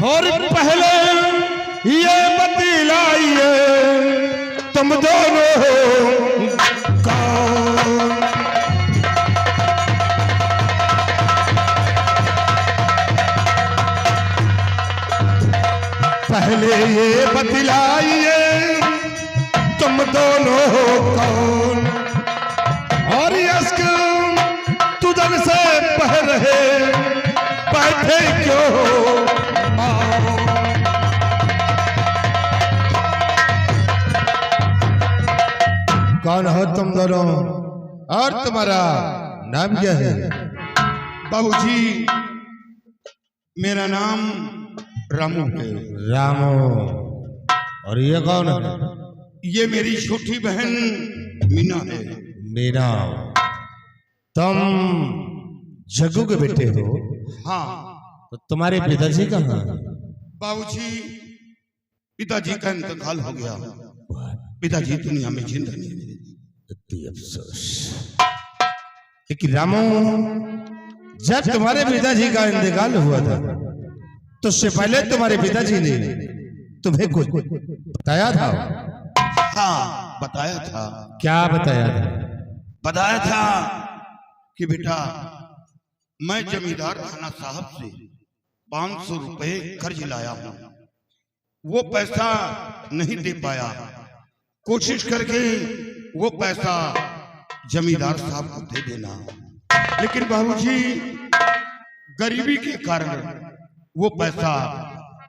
और पहले ये बतलाइए तुम दोनों हो कौन? पहले ये बतलाइए तुम दोनों हो कौन? और यस्क तुझन से बह रहे बैठे क्यों हो? कौन हो तुम दोनों और तुम्हारा नाम क्या है? बाबूजी मेरा नाम रामू है। रामू। और ये कौन है? ये मेरी छोटी बहन मीना है। मीना। तुम जग्गू के बेटे हो? हाँ। तो तुम्हारे पिताजी कहाँ? बाबूजी पिताजी का इंतकाल हो गया। पिताजी दुनिया में जिंदा नहीं है। अफसोस। लेकिन रामू, जब तुम्हारे पिताजी का इंतकाल हुआ था तो उससे पहले तुम्हारे पिताजी ने तुम्हें कुछ बताया था? हाँ बताया था। क्या बताया था? बताया था कि बेटा मैं जमींदार राणा साहब से 500 रुपए कर्ज लाया हूं। वो पैसा नहीं दे पाया। कोशिश करके वो पैसा जमींदार साहब को दे देना। लेकिन बाबूजी गरीबी के कारण वो पैसा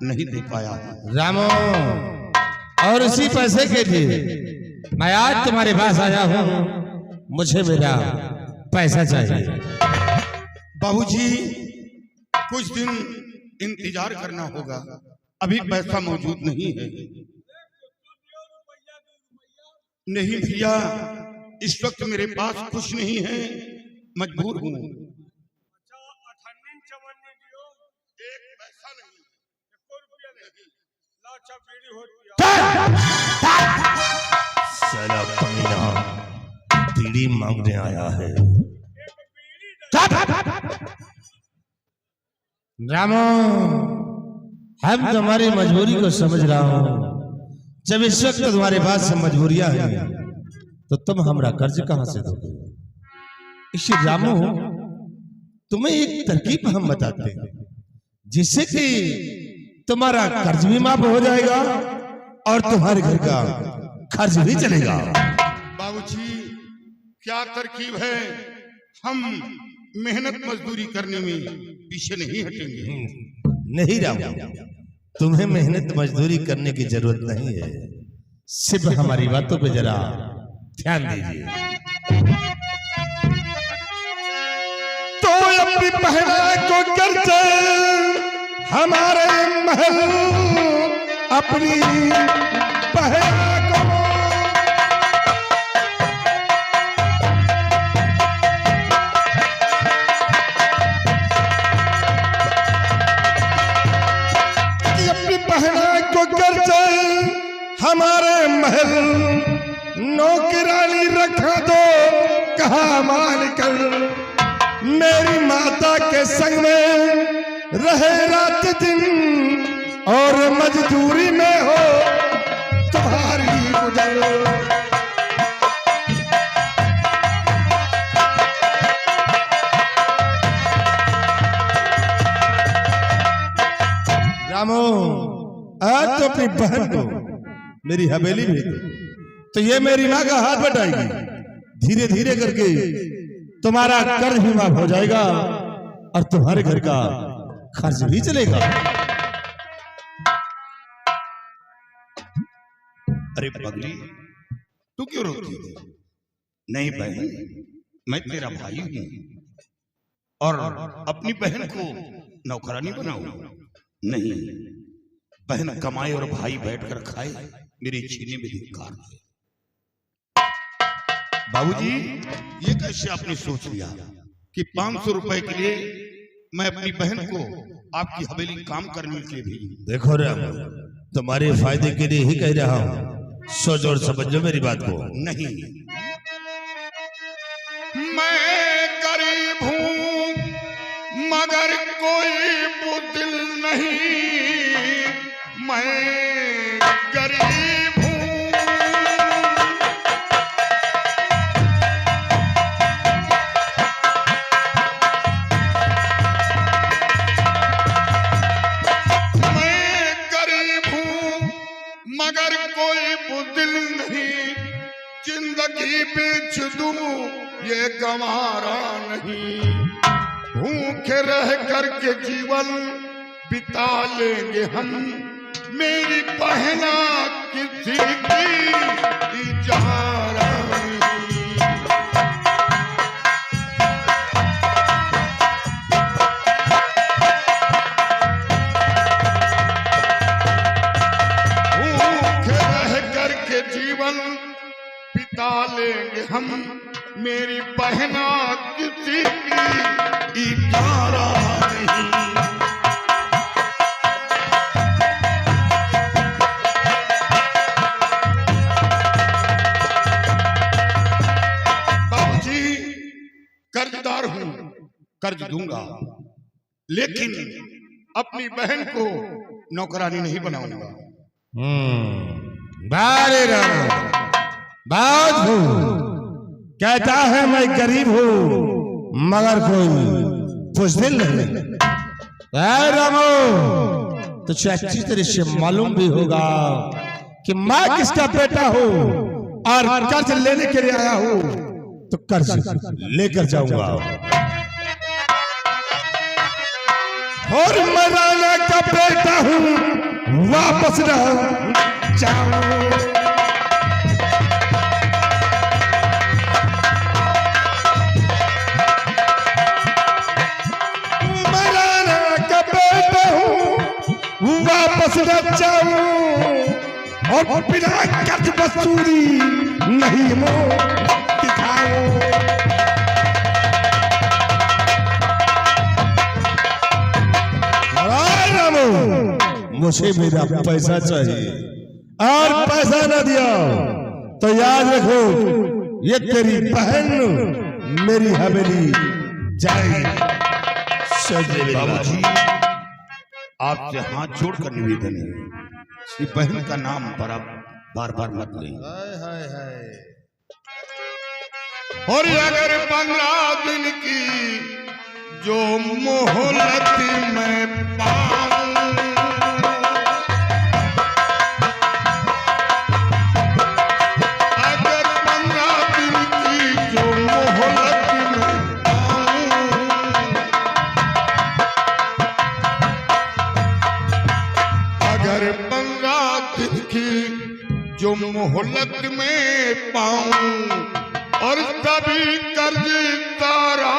नहीं दे पाया। रामू, और उसी पैसे के लिए मैं आज तुम्हारे पास आया हूं। मुझे मेरा पैसा चाहिए। बाबूजी कुछ दिन इंतजार करना होगा। अभी पैसा मौजूद नहीं है। नहीं भैया, इस वक्त मेरे पास कुछ नहीं है, मजबूर हूँ। एक पैसा नहीं, साला कमीना बीड़ी मांगने आया है। रामू, हम तुम्हारी मजबूरी को समझ रहा हूँ। जब इस वक्त तुम्हारे पास सब मजबूरियां हैं तो तुम हमारा कर्ज कहां से दोगे? इसी रामू, तुम्हें एक तरकीब हम बताते हैं जिससे कि तुम्हारा कर्ज भी माफ हो जाएगा और तुम्हारे घर का खर्च भी चलेगा। बाबूजी क्या तरकीब है? हम मेहनत मजदूरी करने में पीछे नहीं हटेंगे। नहीं रामू, तुम्हें मेहनत मजदूरी करने की जरूरत नहीं है। सिर्फ हमारी बातों पे जरा ध्यान दीजिए। तो अपनी बहन को करते हमारे महल, अपनी बहन को करते हमारे महल, नौकरानी रखा दो कहा मान कर। मेरी माता के संग में रहे रात दिन और मजदूरी में हो तुम्हारी गुजर। रामू, आज तो अपनी बहन को मेरी हवेली भेज दो तो ये मेरी माँ का हाथ बटाएगी। धीरे धीरे करके तुम्हारा कर्ज भी माफ हो जाएगा और तुम्हारे घर का खर्च भी चलेगा। अरे पगली, तू क्यों रोती है? नहीं बहन, मैं तेरा भाई हूं और अपनी बहन को नौकरानी बनाऊं? नहीं, बहन कमाए और भाई बैठकर खाए, मेरे छीने में धिक्कार है। बाबूजी ये कैसे आपने सोच लिया कि 500 रुपए के लिए मैं अपनी बहन को आपकी हवेली काम करने के लिए भेजूं? देखो राम, तुम्हारे फायदे के लिए ही कह रहा हूँ, सोच और समझो मेरी बात को। नहीं, मैं गरीब हूं मगर कोई बुदिल नहीं। मैं गरीब हूँ, मैं गरीब हूँ मगर कोई बुदिल नहीं, जिंदगी बेच दूं ये गंवारा नहीं। भूखे रह करके जीवन बिता लेंगे हम, मेरी बहना किसी की इजारा नहीं। भूखे रह करके जीवन बिता लेंगे हम, मेरी बहना किसी की इजारा नहीं। बाबूजी कर्जदार हूं, कर्ज दूंगा, लेकिन अपनी बहन को नौकरानी नहीं बनाऊंगा। बारे राम बात हो कहता है मैं गरीब हूँ मगर कोई बुज़दिल नहीं। रामो तुझे अच्छी तरह से मालूम भी होगा कि मैं किसका बेटा हूँ और कर्ज लेने के लिए आया हूँ, तो कर्ज लेकर जाऊंगा। और मैं राणा का बेटा हूँ, वापस न जाऊं। वापस न जाऊं और बिना कर्ज वसूली नहीं मुंह दिखाऊं। मुझे मेरा पैसा चाहिए और पैसा न दिया तो याद रखो ये तेरी बहन मेरी हवेली जाएगी। बाबूजी आपसे हाथ जोड़कर निवेदन है, बहन का नाम बार बार मत लें। और अगर 15 दिन की जो मोहलत में पाऊं, अगर 15 दिन की जो मोहलत में पाऊं, अगर 15 दिन की जो मोहलत में पाऊं और तभी कर्ज तारा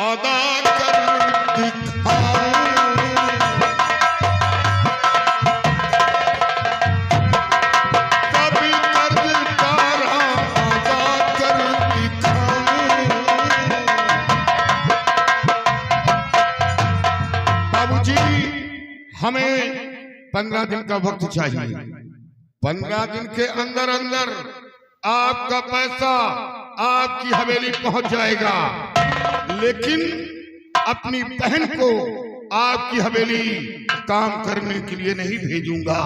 अदा कर दिखाऊं, तभी कर्ज तारा अदा कर दिखाऊं। बाबूजी हमें 15 दिन का वक्त चाहिए। 15 दिन के अंदर अंदर आपका पैसा आपकी हवेली पहुंच जाएगा, लेकिन अपनी बहन को आपकी हवेली काम करने के लिए नहीं भेजूंगा।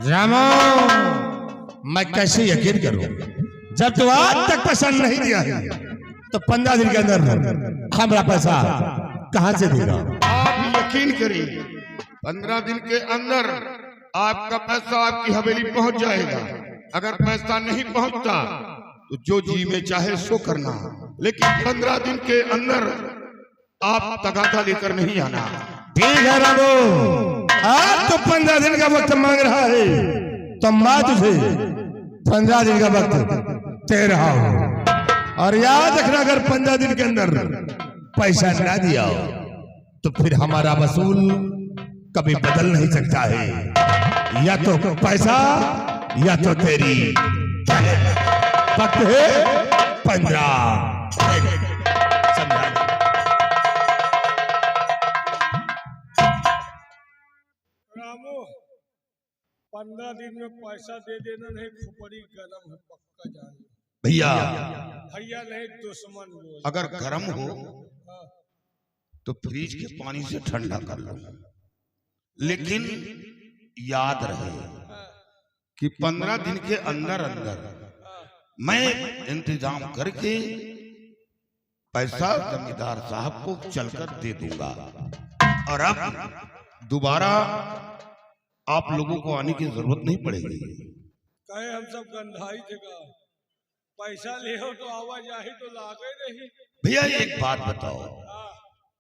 रामो मैं कैसे यकीन करूं जब तू आज तक पसंद नहीं दिया है, तो 15 दिन के अंदर हमारा पैसा कहां से देगा? आप यकीन करिए 15 दिन के अंदर आपका पैसा आपकी हवेली पहुंच जाएगा। अगर पैसा नहीं पहुंचता तो जो जी में चाहे सो करना, लेकिन 15 दिन के अंदर आप तगादा लेकर नहीं आना। ठीक है रामो, आज तो 15 दिन का वक्त मांग रहा है, तो मैं तुझे 15 दिन का वक्त दे रहा हूं। और याद रखना अगर 15 दिन के अंदर पैसा ना दिया तो फिर हमारा वसूल कभी बदल नहीं सकता है, या तो पैसा या तो तेरी वक्त है 15। रामो 15 दिन में पैसा दे देना, नहीं खोपड़ी गरम है पक्का जान। भैया भैया नहीं दुश्मन बोल। अगर गर्म हो तो फ्रिज के पानी से ठंडा कर लो, लेकिन याद रहे कि 15 दिन के अंदर अंदर मैं इंतजाम करके पैसा जमींदार साहब को चलकर दे दूंगा। और अब दोबारा आप लोगों को आने की जरूरत नहीं पड़ेगी। कहे हम सब गंधाई जगह पैसा ले हो तो आवाजाही तो लागे नहीं। भैया एक बात बताओ,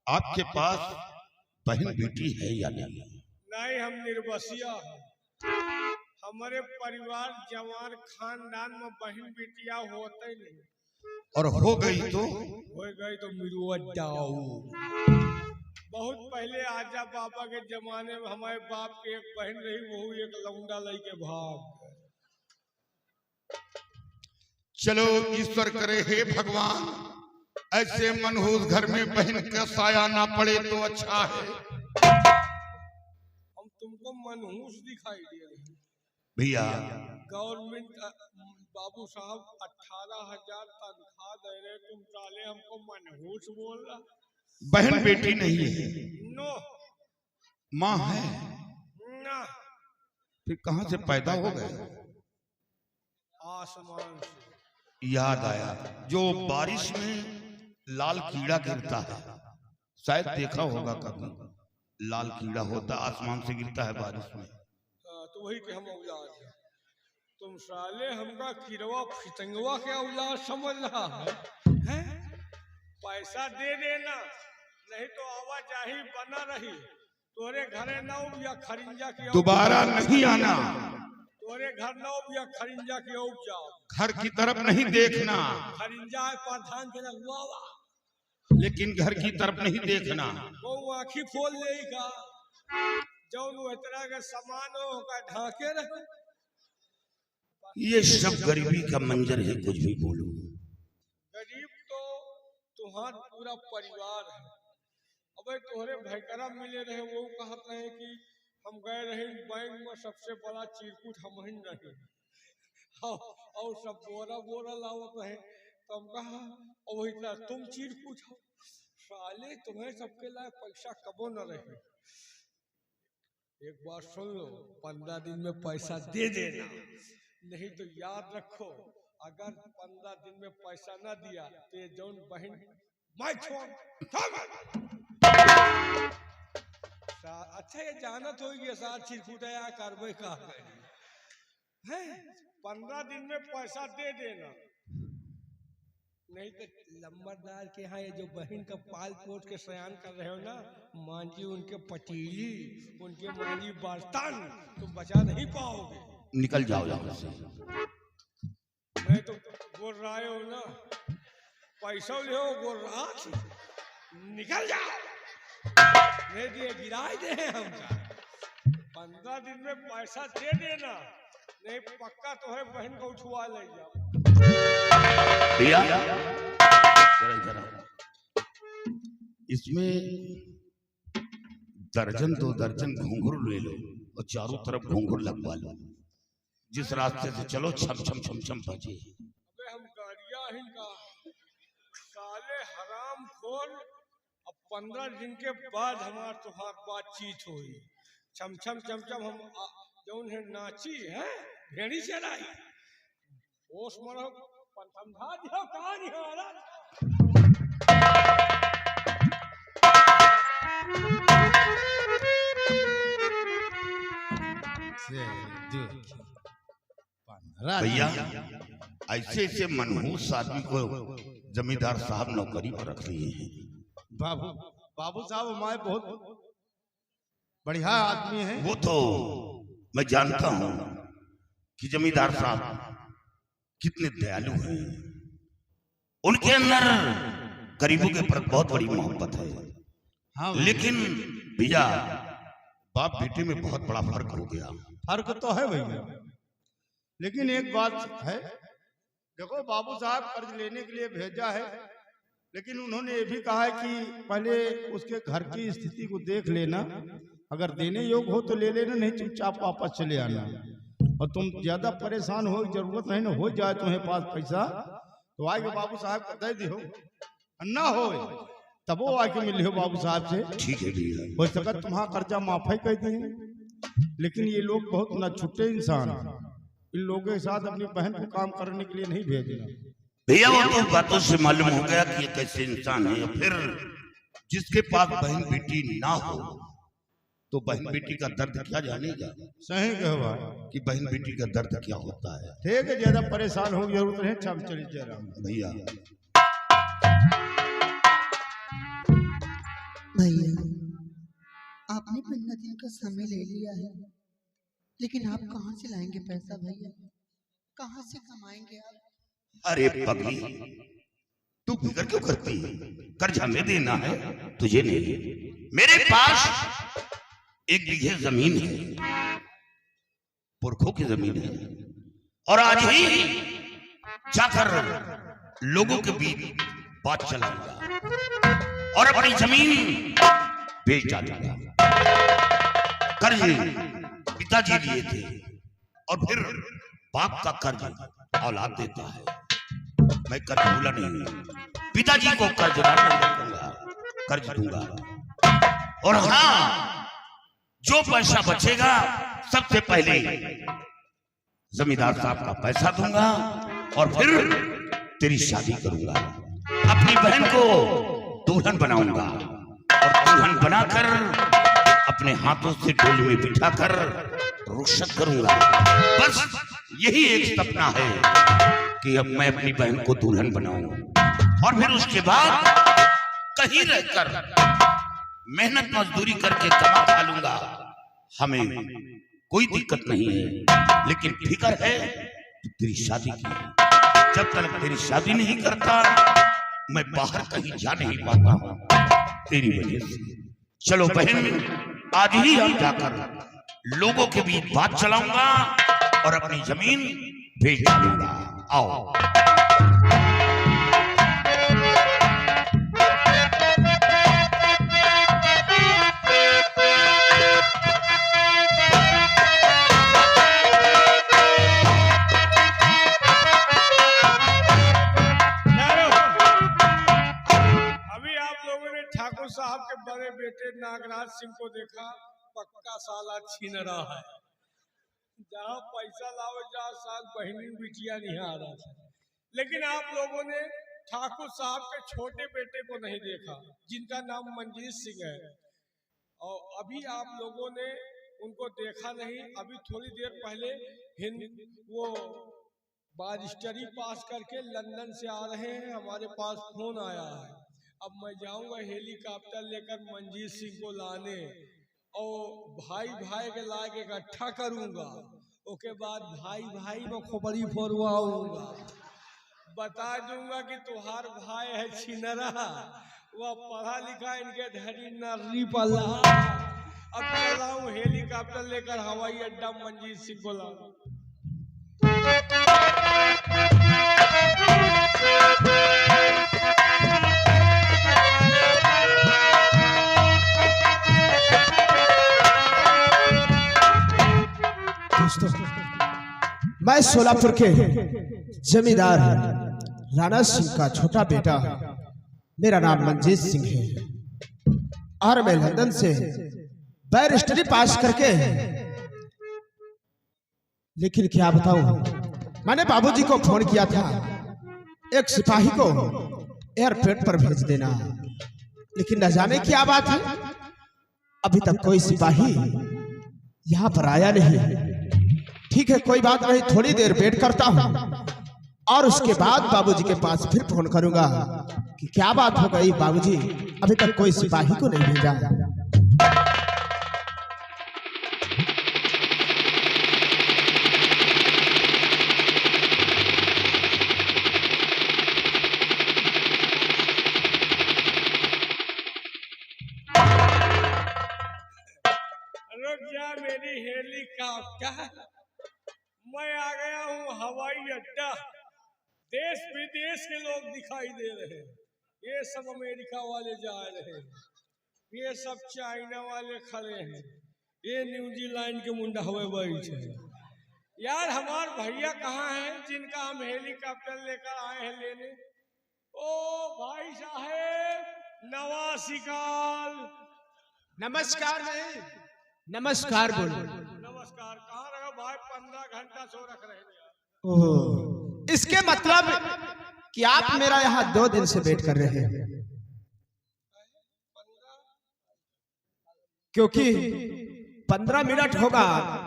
आपके पास बहन बेटी है या नहीं? नहीं, हम निर्बसिया हैं। हमारे परिवार जवान खानदान में बहन बेटिया होते नहीं। और हो गई तो मिरुआ जाऊ। बहुत पहले आजा बाबा के जमाने में हमारे बाप की एक बहन रही, वो एक लौंडा लेके भाग। चलो ईश्वर करे हे भगवान, ऐसे मनहूस घर में बहन का साया ना पड़े तो अच्छा है। हम तुमको मनहूस दिखाई दे रहे भैया। गवर्नमेंट बाबू साहब 18,000 तनख्वाह दे रहे, तुम साले हमको मनहूस बोल रहा। बहन बेटी नहीं है, नो माँ है ना। फिर कहां से पैदा हो गए? आसमान से। याद आया, जो बारिश में लाल कीड़ा गिरता है, शायद देखा होगा कभी, लाल कीड़ा होता आसमान से गिरता है बारिश में। तो वही के हम औलाद हैं। तुम साले हमका किरवा फितंगवा के औलाद समझ रहा है? पैसा दे देना, नहीं तो आवाजाही बना रही। तोरे घरे न या खरिंजा की दोबारा नहीं आना। तोरे घर न या खरिंजा की जाओ। घर की तरफ नहीं देखना। खरिंजा प्रधान के लगवावा, लेकिन घर की तरफ नहीं देखना। वो आँखी खोल लेगा, जौन वो तरह के सामान होगा ढाके रहे। ये सब गरीबी का मंजर है, कुछ भी बोलो। गरीब तो तुम्हारा पूरा परिवार है। अबे तोहरे भैकरा मिले रहे, वो कहत रहे कि हम गए रहे बैंक में, सबसे बड़ा चिरकुट हम ही रहे और सब बोरा बोरा लावत रहे। तो हम कहा वही तरह तुम चिरकुट हो साले, तुम्हें सबके लाए पैसा कबो न रहे। एक बात सुन लो, 15 दिन में पैसा दे देना, नहीं तो याद रखो अगर 15 दिन में पैसा ना दिया तो ये जौन बहन मैं छोड़। अच्छा ये जानत होगी साथ चिरकुटाया कार्रवाई का है। 15 दिन में पैसा दे देना, नहीं तो लंबरदार के यहाँ ये जो बहन का पाल पोट के सयान कर रहे हो ना, मांझी उनके पतीली, उनके मांझी बर्तन, तुम बचा नहीं पाओगे। निकल जाओ यहाँ से। मैं तो बोल रहा हो ना, पैसा ले हो बोल रहा, निकल जाओ, नहीं दिए गिराए दे हमका। 15 दिन में पैसा दे देना, नहीं पक्का तो है बहन को उठवा ले जाओ। भैया इसमें दर्जन 2 दर्जन घुंघरू ले लो और चारों तरफ घुंघरू लगवा लो। जिस रास्ते से चलो छम छम छम छम बजे। अबे हम गाड़िया ही का साले हराम खोल। अब 15 दिन के बाद हमार तुहार बातचीत हुई। छम छम चम चम हम जौन है नाची है भेड़ी चलाई ओस मरो समझा दियो कहां नहीं हो रहा। भैया ऐसे ऐसे मनहूस आदमी को जमींदार साहब नौकरी पर रख लिए हैं। बाबू साहब हमारे बहुत बढ़िया आदमी हैं। वो तो मैं जानता हूँ कि जमींदार साहब कितने दयालु हैं। उनके अंदर गरीबों के प्रति बहुत बड़ी मोहब्बत है। हाँ, लेकिन भैया बाप बेटे में बहुत बड़ा फर्क हो गया। फर्क तो है भैया, लेकिन एक बात है, देखो बाबू साहब कर्ज लेने के लिए भेजा है, लेकिन उन्होंने ये भी कहा है कि पहले उसके घर की स्थिति को देख लेना, अगर देने योग्य हो तो ले लेना, नहीं चुपचाप वापस चले आना। और तुम ज्यादा परेशान हो, जरूरत नहीं ना हो जाए तुम्हें पास पैसा तो आगे बाबू साहब को दे दियो, ना हो तब वो आके मिले हो बाबू साहब से। ठीक है भैया। हो सका तुम्हारा कर्जा माफी कहते हैं, लेकिन ये लोग बहुत न छुट्टे इंसान हैं। इन लोगों के साथ अपनी बहन को काम करने के लिए नहीं भेजना। भैया वो तो बातों से मालूम हो गया कि ये कैसे इंसान है। फिर जिसके पास बहन बेटी ना हो तो बहन बेटी का दर्द क्या जानेगा। सही कहो भाई कि बहन बेटी का दर्द क्या होता है। ठीक है, ज्यादा परेशान हो जरूरत नहीं, चल चलिए जयराम भैया भैया आपने 15 दिन का समय ले लिया है, लेकिन आप कहाँ से लाएंगे पैसा भैया? कहाँ से कमाएंगे आप? अरे पगली तू फिक्र क्यों करती है? कर्जा में देना है तुझे नहीं। मेरे पास 1 बीघे जमीन है, पुरखों की जमीन है, और आज ही जाकर लोगों के बीच बात चलाऊंगा और अपनी जमीन बेच डालूंगा। कर्ज पिताजी लिए थे और फिर बाप का कर्ज औलाद देता है। मैं कर्ज भूला नहीं, पिताजी को कर्ज कर्ज दूंगा। और हाँ, जो पैसा बचेगा सबसे पहले जमींदार साहब का पैसा दूंगा और फिर तेरी शादी करूंगा। अपनी बहन को दुल्हन बनाऊंगा और दुल्हन बनाकर अपने हाथों से डोली में बिठाकर रुखसत करूंगा। बस यही एक सपना है कि अब मैं अपनी बहन को दुल्हन बनाऊं और फिर उसके बाद कहीं रहकर मेहनत मजदूरी करके कमा खा लूंगा। हमें कोई दिक्कत नहीं है, लेकिन फिक्र है तो तेरी शादी की। जब तक तेरी शादी नहीं करता मैं बाहर कहीं जा नहीं पाता हूं तेरी वजह से। चलो बहन, आज ही हम जाकर लोगों के बीच बात चलाऊंगा और अपनी जमीन बेच डालूंगा। आओ। ठाकुर साहब के बड़े बेटे नागराज सिंह को देखा, पक्का साला छीन रहा है। जहाँ पैसा लाओ जहाँ साल बहनी बिटिया नहीं आ रहा था। लेकिन आप लोगों ने ठाकुर साहब के छोटे बेटे को नहीं देखा, जिनका नाम मंजीत सिंह है, और अभी आप लोगों ने उनको देखा नहीं। अभी थोड़ी देर पहले वो बारिस्टरी पास करके लंदन से आ रहे हैं, हमारे पास फोन आया है। अब मैं जाऊंगा हेलीकॉप्टर लेकर मंजीत सिंह को लाने और भाई भाई के लाके इकट्ठा करूंगा। उसके बाद भाई भाई में खोपड़ी फोड़वाऊंगा, बता दूंगा कि तुम्हार भाई है छिनरा, वह पढ़ा लिखा इनके धरी नर्री पला। अब चलाऊं हेलीकॉप्टर लेकर हवाई अड्डा मंजीत सिंह को लाऊं। मैं सोलापुर के जमींदार राणा सिंह का छोटा बेटा, मेरा नाम मंजीत सिंह है और मैं लंदन से बैरिस्टरी पास करके, लेकिन क्या बताऊं, मैंने बाबूजी को फोन किया था एक सिपाही को एयरपोर्ट पर भेज देना, लेकिन न जाने क्या बात है अभी तक कोई सिपाही यहाँ पर आया नहीं। ठीक है, कोई बात नहीं, थोड़ी देर वेट करता हूँ और उसके बाद बाबूजी के पास फिर फोन करूंगा कि क्या बात हो गई बाबूजी, अभी तक कोई सिपाही को नहीं भेजा। रुक जा मेरी हेलीकॉप्टर, मैं आ गया हूँ हवाई अड्डा। देश विदेश के लोग दिखाई दे रहे हैं, ये सब अमेरिका वाले जा रहे हैं, ये सब चाइना वाले खड़े हैं, ये न्यूजीलैंड के मुंडा हुए बैठे हैं। यार हमार भैया कहाँ हैं जिनका हम हेलीकॉप्टर लेकर आए हैं लेने? ओ भाई साहेब, नवासिकाल। नमस्कार नहीं, नमस्कार बोलो। नमस्कार कहाँ रहा भाई? 15 घंटा सो रख रहे हैं यार। ओह, इसके मतलब कि आप मेरा यहाँ 2 दिन से वेट कर रहे हैं, क्योंकि 15 मिनट होगा,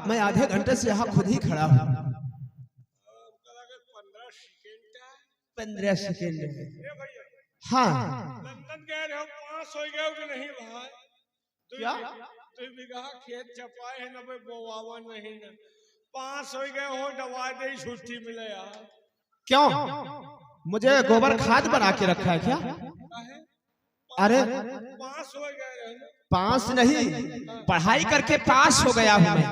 मैं आधे घंटे से यहाँ खुद ही खड़ा हूँ। 15 सेकेंड। हाँ, लंदन गए रहे हो, 5 हो गए कि नहीं भाई? क्या? 2 बीघा खेत चपाए है, 90 बोवावा नहीं ना, 5 हो गए हो, दवा दे छुट्टी मिले यार। क्यों? मुझे गोबर खाद बना के रखा है क्या? अरे 5 हो गए रहे ना। 5 नहीं, पढ़ाई करके पास हो गया हूँ मैं।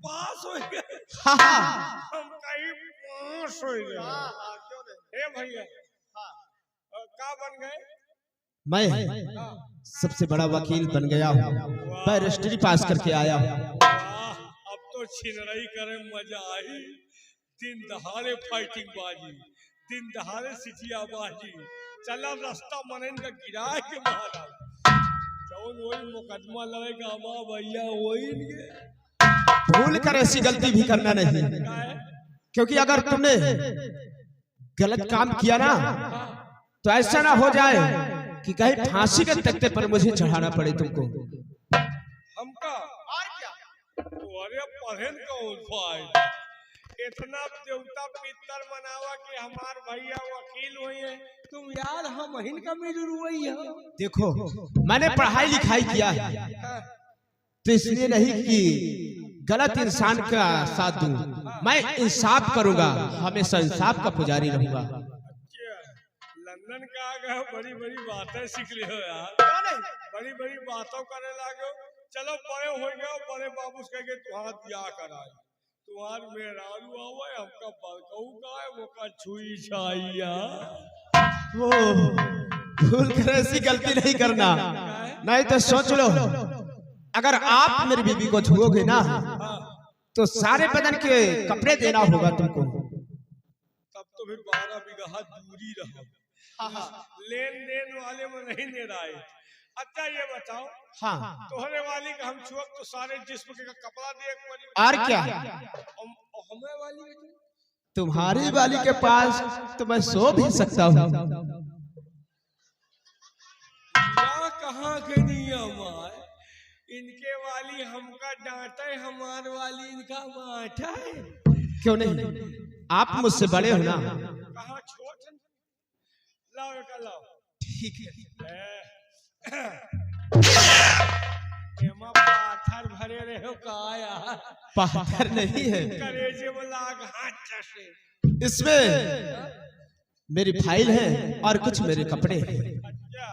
5 हो गए? हाँ हाँ। हम कहीं 5 हो गए। ए भैया का बन गए? मैं सबसे बड़ा वकील बन गया हूँ, बैरिस्ट्री पास करके आया हूँ। अब तो छिनरई करे मजा आई। दिन दहाड़े फाइटिंग बाजी, दिन दहाड़े सिटिया बाजी, चला रास्ता मनन का गिराए के मारा जौन वही मुकदमा लड़ेगा माँ भैया वही नहीं। भूल कर ऐसी गलती भी करना नहीं, क्योंकि अगर तुमने गलत काम किया ना तो ऐसा ना हो जाए कि कहीं फांसी के तख्ते पर मुझे चढ़ाना पड़े तुमको। हमका और क्या? अरे पढ़न कौन फायदा? इतना देवता पितर मनावा कि हमार भैया वकील हुए हैं, तुम यार हम इनका मिल रुई है। देखो, मैंने पढ़ाई लिखाई किया है, तो इसलिए नहीं कि गलत इंसान का साथ दूं, मैं इंसाफ करूंगा, हमेशा इंसाफ का पुजारी रहूंगा। लंदन का आ गए, बड़ी बड़ी बातें सीख ली हो यार, बड़ी बड़ी बातों करने लगे। चलो बड़े हो गए, बड़े बाबू कह के तुम्हारा दिया कराए, तुम्हार मेहरारू आवे, हमका बड़कऊ का है वो का छुई छाइया। वो भूल कर ऐसी गलती नहीं करना, नहीं तो सोच लो, अगर आप मेरी बीबी को छुओगे ना तो सारे बदन के कपड़े देना होगा तुमको। तब तो फिर 12 बीघा दूरी रहो, लेन देन वाले में नहीं ले रहा। अच्छा ये बताओ, हाँ, तोहरे वाली का हम छुअक तो सारे जिस्म के कपड़ा दे और क्या? हमें वाली तुम्हारी वाली के पास तो मैं सो भी सकता हूँ। कहाँ के नियम है? इनके वाली हमका डांटे, हमार वाली इनका माठा है। क्यों नहीं, आप मुझसे बड़े हो ना। कहाँ छोट? लाओ एक लाओ। ठीक है। एमा पाथर भरे रहे हो का यार? पाथर नहीं है, करेजे में लाग हाथ जैसे। इसमें मेरी फाइल है और कुछ मेरे कपड़े हैं। अच्छा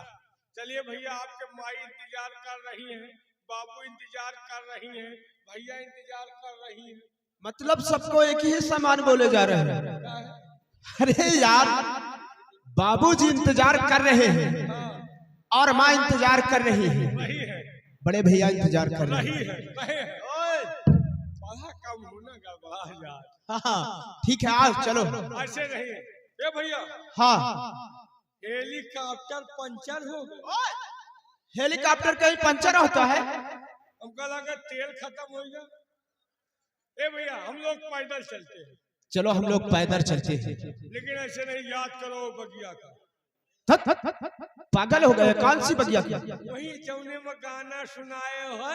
चलिए भैया, आपके माई इंतजार कर रही हैं, बाबू इंतजार कर रही हैं, भैया इंतजार कर रही हैं। मतलब सबको एक ही सामान बोले जा रहे हैं। अरे यार, बाबूजी इंतजार कर रहे हैं और माँ इंतजार कर रही है, वही है, बड़े भैया इंतजार कर रहे वही हैं। है। बड़ा कम होना गड़बड़ा यार। हाँ ठीक है, आओ चलो। ऐसे नहीं ए भैया। हाँ, हेलीकॉप्टर पंचर हो गया। हेलीकॉप्टर कहीं पंचर होता है? हमको लगा तेल खत्म हो गया। ए भैया हम लोग पैदल चलते हैं। चलो हम लोग पैदल चलते हैं। लेकिन ऐसे नहीं, याद करो बगिया का। पागल हो गए, कौन सी बगिया की? वही जौने में गाना सुनाए है।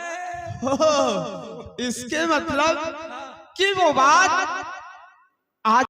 इसके मतलब कि वो बात आज